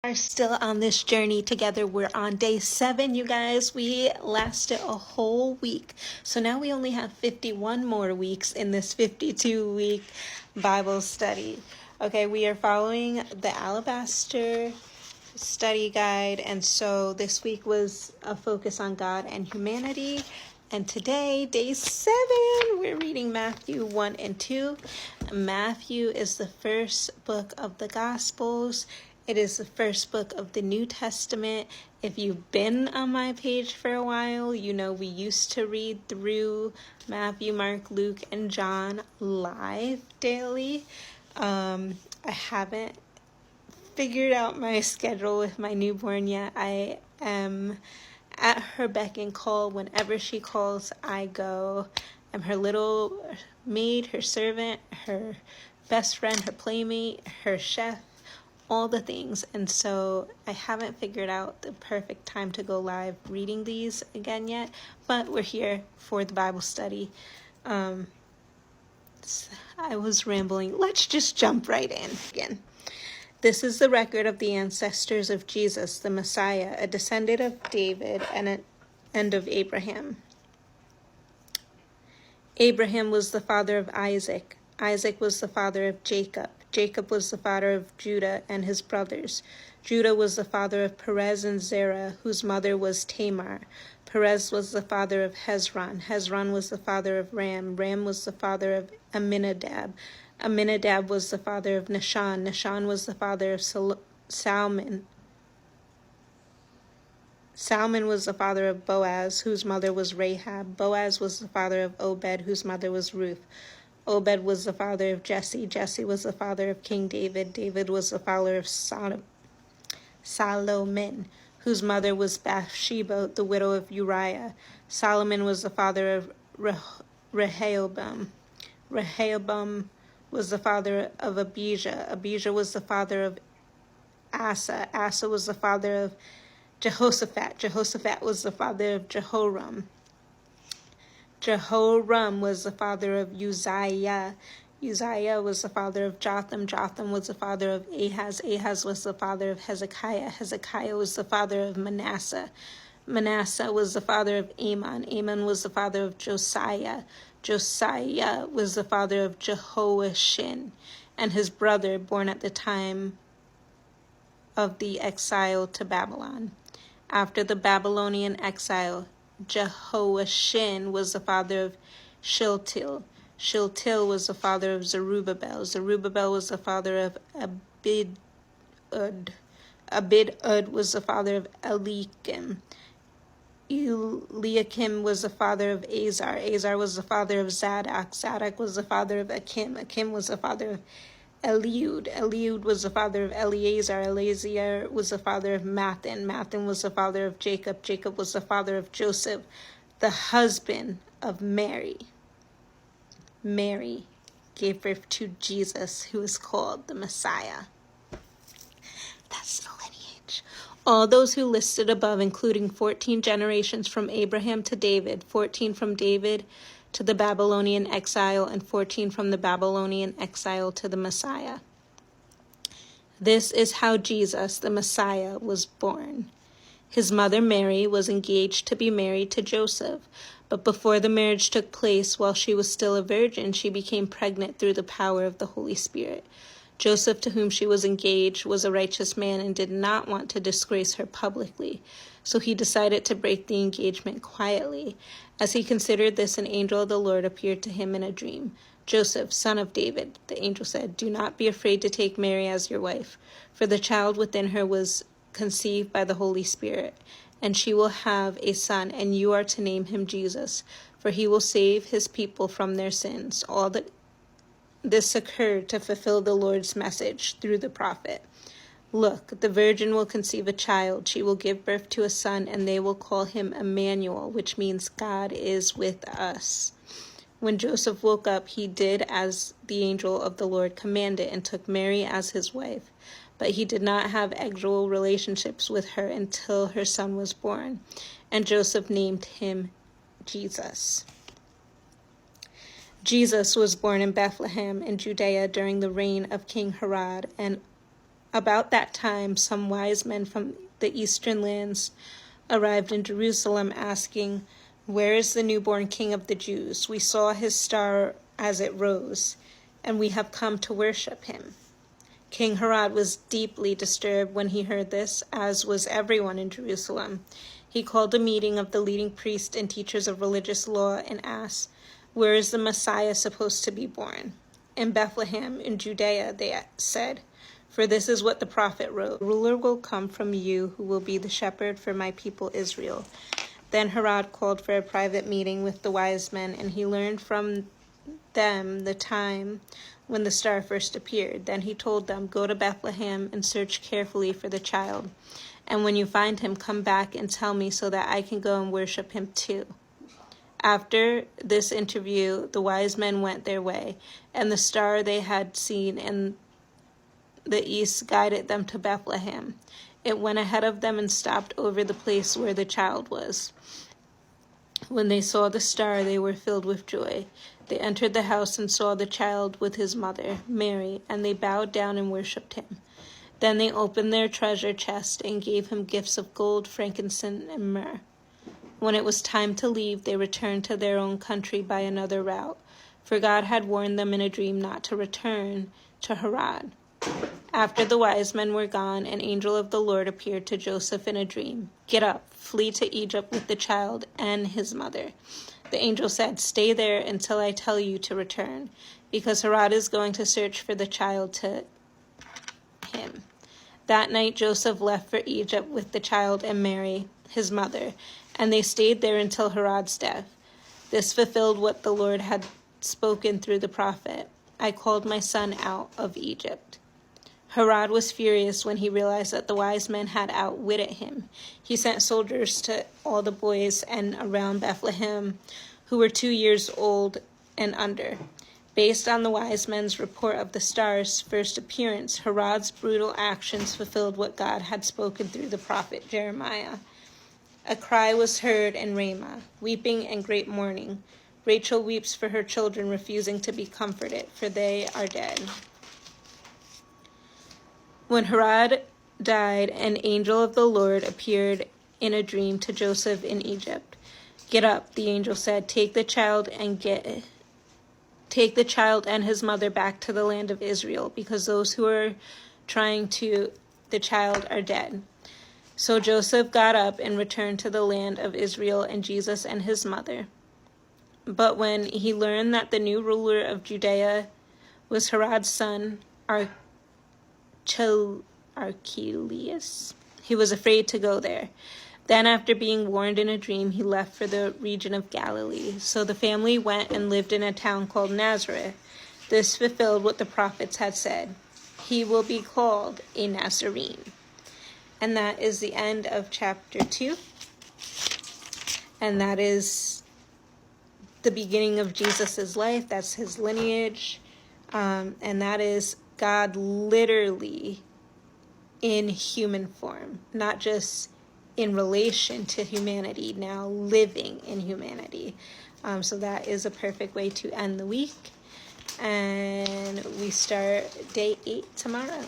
Are still on this journey together. We're on day 7, you guys. We lasted a whole week. So now we only have 51 more weeks in this 52-week Bible study. Okay, we are following the Alabaster study guide. And so this week was a focus on God and humanity. And today, day 7, we're reading Matthew 1 and 2. Matthew is the first book of the Gospels. It is the first book of the New Testament. If you've been on my page for a while, you know we used to read through Matthew, Mark, Luke, and John live daily. I haven't figured out my schedule with my newborn yet. I am at her beck and call. Whenever she calls, I go. I'm her little maid, her servant, her best friend, her playmate, her chef, all the things. And so I haven't figured out the perfect time to go live reading these again yet, but we're here for the Bible study. I was rambling. Let's just jump right in again. This is the record of the ancestors of Jesus, the Messiah, a descendant of David and of Abraham. Abraham was the father of Isaac. Isaac was the father of Jacob. Jacob was the father of Judah and his brothers. Judah was the father of Perez and Zerah, whose mother was Tamar. Perez was the father of Hezron. Hezron was the father of Ram. Ram was the father of Amminadab. Amminadab was the father of Nahshon. Nahshon was the father of Salmon. Salmon was the father of Boaz, whose mother was Rahab. Boaz was the father of Obed, whose mother was Ruth. Obed was the father of Jesse. Jesse was the father of King David. David was the father of Solomon, whose mother was Bathsheba, the widow of Uriah. Solomon was the father of Rehoboam. Rehoboam was the father of Abijah. Abijah was the father of Asa. Asa was the father of Jehoshaphat. Jehoshaphat was the father of Jehoram. Jehoram was the father of Uzziah. Uzziah was the father of Jotham. Jotham was the father of Ahaz. Ahaz was the father of Hezekiah. Hezekiah was the father of Manasseh. Manasseh was the father of Amon. Amon was the father of Josiah. Josiah was the father of Jehoiachin and his brother, born at the time of the exile to Babylon. After the Babylonian exile, Jehoiachin was the father of Shealtiel. Shealtiel was the father of Zerubbabel. Zerubbabel was the father of Abid-ud. Abid-ud was the father of Eliakim. Eliakim was the father of Azar. Azar was the father of Zadok. Zadok was the father of Akim. Akim was the father of Eliud. Eliud was the father of Eleazar. Eleazar was the father of Mathan. Mathan was the father of Jacob. Jacob was the father of Joseph, the husband of Mary. Mary gave birth to Jesus, who is called the Messiah. That's the lineage. All those who listed above, including 14 generations from Abraham to David, 14 from David to the Babylonian exile, and 14 from the Babylonian exile to the Messiah. This is how Jesus, the Messiah, was born. His mother Mary was engaged to be married to Joseph, but before the marriage took place, while she was still a virgin, she became pregnant through the power of the Holy Spirit. Joseph, to whom she was engaged, was a righteous man and did not want to disgrace her publicly, so he decided to break the engagement quietly. As he considered this, an angel of the Lord appeared to him in a dream. "Joseph, son of David," the angel said, "do not be afraid to take Mary as your wife, for the child within her was conceived by the Holy Spirit, and she will have a son, and you are to name him Jesus, for he will save his people from their sins." This occurred to fulfill the Lord's message through the prophet. "Look, the virgin will conceive a child. She will give birth to a son, and they will call him Emmanuel, which means God is with us." When Joseph woke up, he did as the angel of the Lord commanded and took Mary as his wife. But he did not have sexual relationships with her until her son was born, and Joseph named him Jesus. Jesus was born in Bethlehem in Judea during the reign of King Herod, and About that time, some wise men from the eastern lands arrived in Jerusalem asking, "Where is the newborn king of the Jews? We saw his star as it rose, and we have come to worship him." King Herod was deeply disturbed when he heard this, as was everyone in Jerusalem. He called a meeting of the leading priests and teachers of religious law and asked, "Where is the Messiah supposed to be born?" "In Bethlehem, in Judea," they said, "for this is what the prophet wrote. 'A ruler will come from you who will be the shepherd for my people Israel.'" Then Herod called for a private meeting with the wise men, and he learned from them the time when the star first appeared. Then he told them, "Go to Bethlehem and search carefully for the child. And when you find him, come back and tell me so that I can go and worship him too." After this interview, the wise men went their way, and the star they had seen in the east guided them to Bethlehem. It went ahead of them and stopped over the place where the child was. When they saw the star, they were filled with joy. They entered the house and saw the child with his mother, Mary, and they bowed down and worshipped him. Then they opened their treasure chest and gave him gifts of gold, frankincense, and myrrh. When it was time to leave, they returned to their own country by another route, for God had warned them in a dream not to return to Herod. After the wise men were gone, an angel of the Lord appeared to Joseph in a dream. "Get up, flee to Egypt with the child and his mother." The angel said, "Stay there until I tell you to return, because Herod is going to search for the child to him." That night Joseph left for Egypt with the child and Mary, his mother, and they stayed there until Herod's death. This fulfilled what the Lord had spoken through the prophet, "I called my son out of Egypt." Herod was furious when he realized that the wise men had outwitted him. He sent soldiers to all the boys and around Bethlehem who were 2 years old and under. Based on the wise men's report of the star's first appearance, Herod's brutal actions fulfilled what God had spoken through the prophet Jeremiah. A cry was heard in Ramah, weeping and great mourning. Rachel weeps for her children, refusing to be comforted, for they are dead. When Herod died, an angel of the Lord appeared in a dream to Joseph in Egypt. "Get up," the angel said, take the child and his mother back to the land of Israel, because those who are trying to the child are dead." So Joseph got up and returned to the land of Israel and Jesus and his mother. But when he learned that the new ruler of Judea was Herod's son, Archelaus, he was afraid to go there. Then, after being warned in a dream, he left for the region of Galilee. So the family went and lived in a town called Nazareth. This fulfilled what the prophets had said: "He will be called a Nazarene." And that is the end of chapter 2. And that is the beginning of Jesus' life. That's his lineage. And that is God literally in human form, not just in relation to humanity, now living in humanity. So that is a perfect way to end the week. And we start day 8 tomorrow.